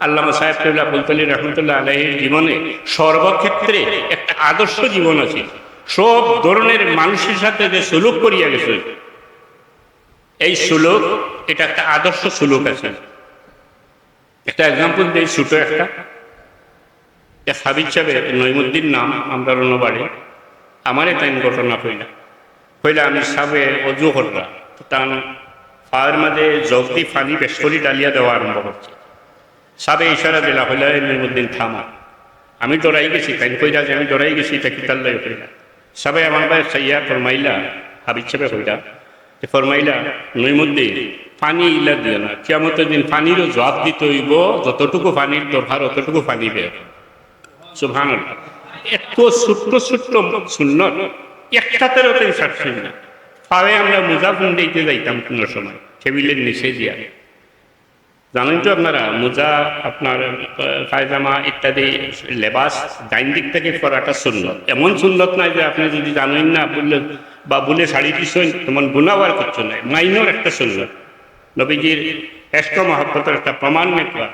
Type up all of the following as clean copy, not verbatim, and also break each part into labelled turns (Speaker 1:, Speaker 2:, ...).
Speaker 1: আল্লামা সাহেব কেবলা ফুলতলী রহমতুল্লাহ আলাইহির জীবনে সর্বক্ষেত্রে একটা আদর্শ জীবন আছে। সব ধরনের মানুষের সাথে যে সুলুক করিয়া গেছে, এই সুলুক এটা একটা আদর্শ সুলুক আছে। একটা এক্সাম্পল দিই, ছোট একটা হাবিব সাহেব নইমুদ্দিন নাম, আমরা বাড়ি আমারে তাই ঘটনা হইলা আমি সাবে অজু করলা তান পায়ের মাঝে জগদি ফানি বেশ করে ডালিয়া দেওয়া আরম্ভ করছে। সাবে ইশারা দিলা হইলা নইমুদ্দিন থামা। আমি ডরাই গেছি, তাই কইরা যে আমি ডরাই গেছি, এটা কি তাল্লাই হইলা। সাবে আমার ভাই সাইয়া ফরমাইলা, হাবিব সাহেব হইলা যে ফরমাইলা নইমুদ্দিন পানি ইলা দিও না, কিয়ামতের দিন পানিরও জবাব দিতে হইব, যতটুকু পানির দরকার অতটুকু পানি বের। সুবহানাল্লাহ। এত ছোট্ট ছোট্ট সুন্নত একটাতেও তাই ছাড়ছেন না। পায়ে আমরা মোজা ফুন্ডাইতে যাইতাম কোনো সময় টেবিলের নিচে দিয়া। জানেন তো আপনারা মোজা, আপনার পায়জামা ইত্যাদি লেবাস ডাইন দিক থেকে পরাটা সুন্নত। এমন সুন্নত নাই যে আপনি যদি জানেন না বললেন বা বলে শাড়ি দিচ্ছেন তেমন গুণাবার কিছু নাই, মাইনর একটা সুন্নত। নবীজির এষ্ট মহব্বতের একটা প্রমাণ নেওয়া।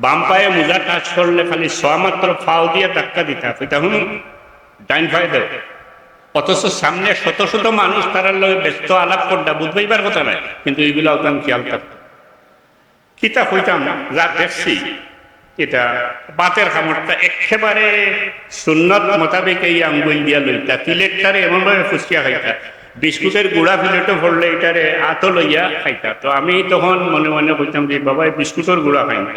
Speaker 1: বাম পায়ে মোজা টাচ করলে খালি মাত্র ফাও দিয়ে ধাক্কা দিতে হবে, তখন ডাইন পায়ে দেব। অথচ সামনে শত শত মানুষ তারা লোক ব্যস্ত আলাপ করটা বুঝবাইবার কথা নাই, কিন্তু এইগুলো আমি খেয়াল করতাম। কিতাব হইতাম যা দেখছি, এটা বাতের খামরটা একেবারে সুন্নত মোতাবেক এই আঙ্গুল দিয়া লইতা, প্লেটটারে এমনভাবে ফুসকিয়া খাইতা, বিস্কুটের গুঁড়া প্লেটও পড়লে এটারে আতো লইয়া খাইতা। তো আমি তখন মনে মনে কইতাম যে বাবা বিস্কুটের গুঁড়া খাই না,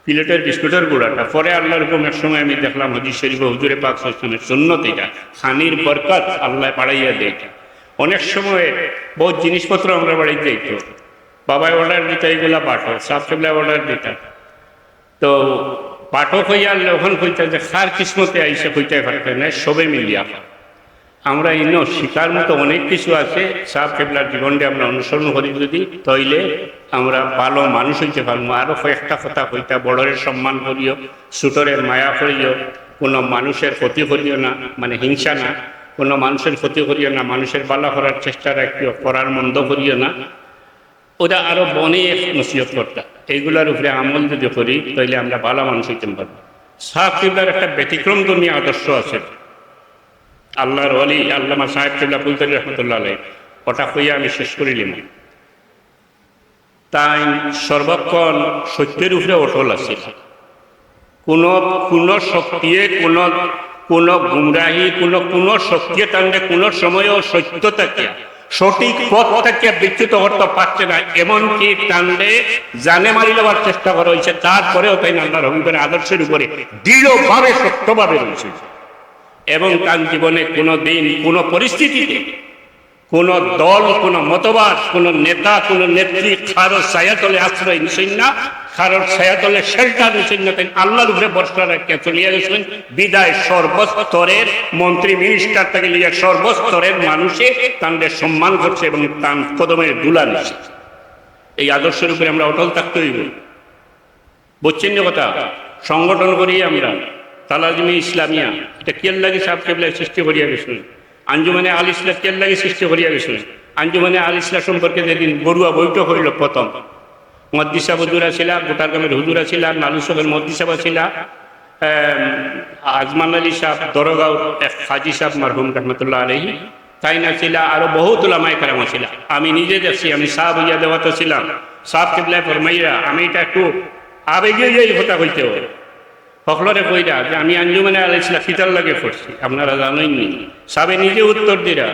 Speaker 1: প্লেটের বিস্কুটের গুঁড়াটা। পরে আল্লাহর হুকুম এক সময় আমি দেখলাম হাদিস শরীফে হুজুরে পাক সাল্লাল্লাহু আলাইহি ওয়াসাল্লামের সুন্নত এটা, খানির বরকত আল্লাহ বাড়াইয়া দেয়। অনেক সময় বহুত জিনিসপত্র আমরা বাড়িতে দিত, বাবাই অর্ডার দিত এইগুলা পাঠক, সাফ কেবলা অর্ডার দিতাম। তো পাঠক হইয়া ওখান কইতা যে খার কিসমতে আইসে কইতে পারতেন না, সবে মিলিয়া। আমরা ইনো শিকার মতো অনেক কিছু আছে, সাফ কেবলার জীবনটা আমরা অনুসরণ করি যদি, তইলে আমরা ভালো মানুষ হইতে পারবো। আরো কয়েকটা কথা কইতা, বড়রের সম্মান করিও, ছোটরের মায়া করিও, কোনো মানুষের ক্ষতি করিও না, মানে হিংসা না, কোনো মানুষের ক্ষতি করিও না, মানুষের ভালো করার চেষ্টা রাখিও, করার মন্দ করিও না। ওরা আরো অনেক নসিহত করতা। এইগুলোর উপরে আমল যদি করি তাইলে আমরা ভালো মানুষ হইতে পারবো। সাহেব কিবলার একটা ব্যতিক্রম দুনিয়া আদর্শ আছে, আল্লাহর ওয়ালি আল্লামা সাহেব কিবলা ফুলতলী রহমতুল্লাহ আলাইহি। ওটা কইয়া আমি শেষ করিলাম। তাই সর্বক্ষণ সত্যের উপরে অটল আছে, কোনো শক্তিয়ে কোনো গুমরাহি কোনো শক্তিয়ে টানলে কোনো সময়ও সত্য থাকে সঠিক পথ থেকে বিচ্যুত করতে পারছে না, এমনকি টানলে জানে মারি নেওয়ার চেষ্টা করা হয়েছে। তারপরেও তাই আল্লাহর রহমতের আদর্শের উপরে দৃঢ়ভাবে সত্যভাবে রয়েছে, এবং তার জীবনে কোনো দিন কোনো পরিস্থিতিতে কোন দল, কোন মতবাদ, কোন নেতা, কোন নেত্রী কারোর ছায়াতলে আশ্রয় নিছেন না, কারোর ছায়াতলে শেল্টার নিছেন না। তাই আল্লাহর উপরে ভরসা রাখিয়া চলিয়া গেছেন। বিদায় সর্বস্তরের মন্ত্রী মিনিস্টার থেকে লিয়া সর্বস্তরের মানুষে তাদের সম্মান করছে এবং তার কদমের দুলা নিচ্ছে। এই আদর্শের উপরে আমরা অটল থাকতে হইব। বুঝছেন না কথা? সংগঠন করি আমরা তালাজিমে ইসলামিয়া, এটা কেল লাগে সাহেব কেবলায় সৃষ্টি করিয়া গেছেন। আঞ্জুমানে আল ইসলাম কেল লাগে সৃষ্টি করিয়া গেছেন। আঞ্জুমানে আল ইসলাম সম্পর্কে যেদিন বড়ুয়া বৈঠক হইল, প্রথম মদ্দিসা হুজুরা ছিল, গোটারগ্রামের হুজুরা ছিল, নালুসবের মদ্দিসাবা ছিল, আজমান আলী সাহ দরগাঁও এক হাজি সাহ মারহুম রহমতুল্লাহ আলাইহি, তাই না ছিল, আরো বহুত উলামায়ে কেরাম ছিল। আমি নিজে দেখছি, আমি সাহ হইয়া দেওয়াতে ছিলাম। সাহ কেবলায় ফরমাইয়া আমি এটা একটু আবেগে এই কথা কইতে হবে ফখলরে কইরা যে আমি আঞ্জুমানে আল ইসলাম ফিতার লাগে পড়ছি, আপনারা জানেননি। সাবে নিজে উত্তর দিরা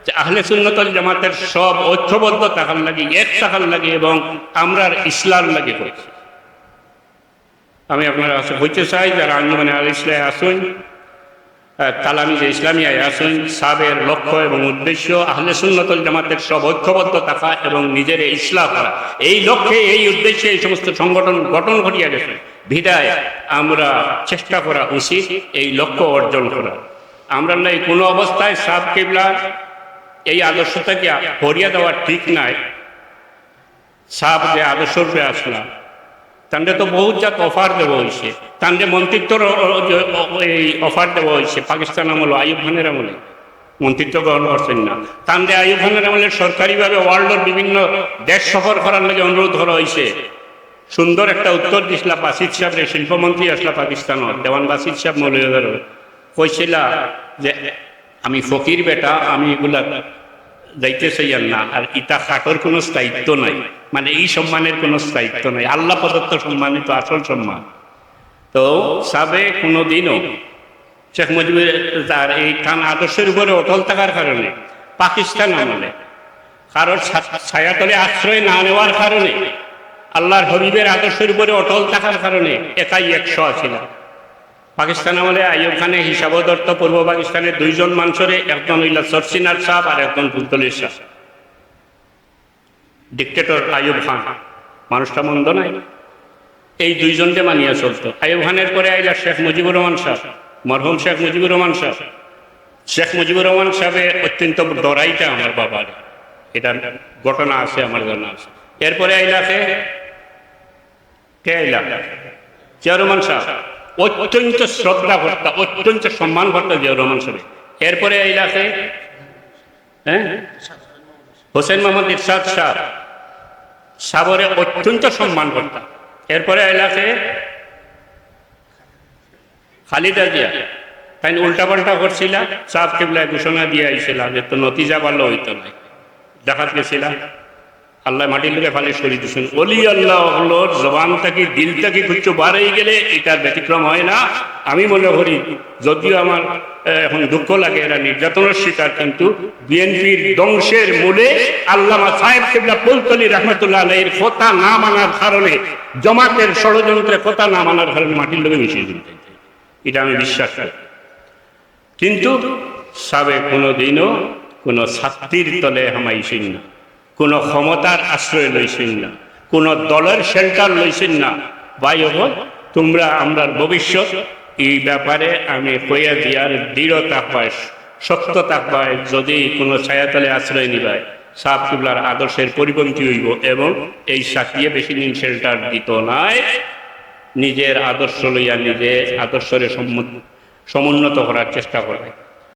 Speaker 1: যে আহলে সুন্নাত ওয়াল জামাতের সব ঐক্যবদ্ধ থাকার লাগে, এক থাকার লাগে, এবং আমরা ইসলাম লাগে করছি। আমি আপনারা কাছে বলতে চাই, যারা আঞ্জুমানে আল ইসলাম আসুন, তালামিজে ইসলামিয়ায় আসুন, সাবের লক্ষ্য এবং উদ্দেশ্য আহলে সুন্নাত ওয়াল জামাতের সব ঐক্যবদ্ধ থাকা এবং নিজের ইসলাহ করা। এই লক্ষ্যে, এই উদ্দেশ্যে এই সমস্ত সংগঠন গঠন ঘটিয়া গেছে। বিদায় আমরা চেষ্টা করা উচিত এই লক্ষ্য অর্জন করা। আমরা নাই কোনো অবস্থায় সাহেব কিবলা এই আদর্শটাকে হরিয়া দেওয়া ঠিক নাই। সাহেব যে আদর্শ রূপে আসলাম, তাদের তো বহুত জাত অফার দেওয়া হয়েছে, তাদের মন্ত্রিত্বর এই অফার দেওয়া হয়েছে। পাকিস্তান আমল, আইয়ুব খানের আমলে মন্ত্রিত্ব গ্রহণ করছেন না। তাদের আইয়ুব খানের আমলে সরকারিভাবে ওয়ার্ল্ডের বিভিন্ন দেশ সফর করার লাগে অনুরোধ করা হয়েছে। সুন্দর একটা উত্তর দিছিলা বাসিদ সাহেব শিল্পমন্ত্রী আসলা পাকিস্তান দেওয়ান বাসিদ সাহেব মৌলভীবাজার কইছিলা যে আমি ফকির বেটা আমি এগুলা যাইতে চাইয়ার না, আর ইটা খাটোর কোনো স্থায়িত্ব নাই, মানে এই সম্মানের কোনো স্থায়িত্ব নাই, আল্লাহ প্রদত্ত সম্মানিত আসল সম্মান। তো সাবে কোনোদিনও শেখ মুজিবুর তার এই খান আদর্শের উপরে অটল থাকার কারণে পাকিস্তান আমলে কারোর ছায়াতলে আশ্রয় না নেওয়ার কারণে আল্লাহর হবিবের আদর্শের উপরে অটল থাকার কারণে একাই 100 ছিল। পাকিস্তান আমলে আইয়ুব খানের হিসাব ধরত পূর্ব পাকিস্তানের 2 জন মানুষের, একজন হইল সরসিনার সাহেব আর একজন ফুলতলির সাহেব। ডিক্টেটর আইয়ুব খান মানুষটা মন্দ নাই, এই 2 জনকে মানিয়া চলত। আইয়ুব খানের পরে আইলা শেখ মুজিবুর রহমান সাহেব, মরহুম শেখ মুজিবুর রহমান সাহেব। শেখ মুজিবুর রহমান সাহেবের অত্যন্ত ডরাইটা আমার বাবার, এটা ঘটনা আছে আমার জানা আছে। এরপরে আইলা কে আইলা জিয়াউর রহমান সাহেব, অত্যন্ত শ্রদ্ধা ভর্তা, অত্যন্ত সম্মান ভর্তা জিয়াউর রহমান সাহেব। এরপরে আইলা হোসেন মোহাম্মদ ইরশাদ সাহেব, সাবরে অত্যন্ত সম্মান ভর্তা। এরপরে আইলা খালিদা জিয়া, তাই উল্টাপাল্টা করছিল, সাহেব কেবলায় ঘোষণা দিয়ে আইছিল যে তো নতিজা ভালো হইতো নাই, দেখাত গেছিল আল্লাহ মাটির লোকে ফালে সরিয়ে দিচ্ছেন। অলি আল্লাহ হলোর জবান থাকি দিল থাকি কিছু বাড়াই গেলে এটার ব্যতিক্রম হয় না। আমি মনে করি যদিও আমার এখন দুঃখ লাগে এরা নির্যাতনের শিকার, কিন্তু বিএনপির ধ্বংসের মূলে আল্লামা সাহেব কেবলা ফুলতলি রহমতুল্লাহ আলাইহির কথা না মানার কারণে, জামাতের ষড়যন্ত্রের কথা না মানার কারণে মাটির লোকে মিশিয়ে দিতে, এটা আমি বিশ্বাস করি। কিন্তু সাবেক কোনোদিনও কোনো ছাত্রীর তলে হামাইছেন না, কোনো ক্ষমতার আশ্রয় লইছেন না, কোনো দলের শেল্টার লইছেন না। ভাই হল তোমরা আমরা ভবিষ্যৎ এই ব্যাপারে আমি কইয়া দিয়ার দৃঢ়তা পাই, সত্যতা পাই। যদি কোনো ছায়াতলে আশ্রয় নিবায় সাহেব কিবলার আদর্শের পরিপন্থী হইব এবং এই সাকিয়ে বেশি দিন শেল্টার দিত নাই, নিজের আদর্শ লইয়া নিজে আদর্শরে সমুন্নত করার চেষ্টা করবে।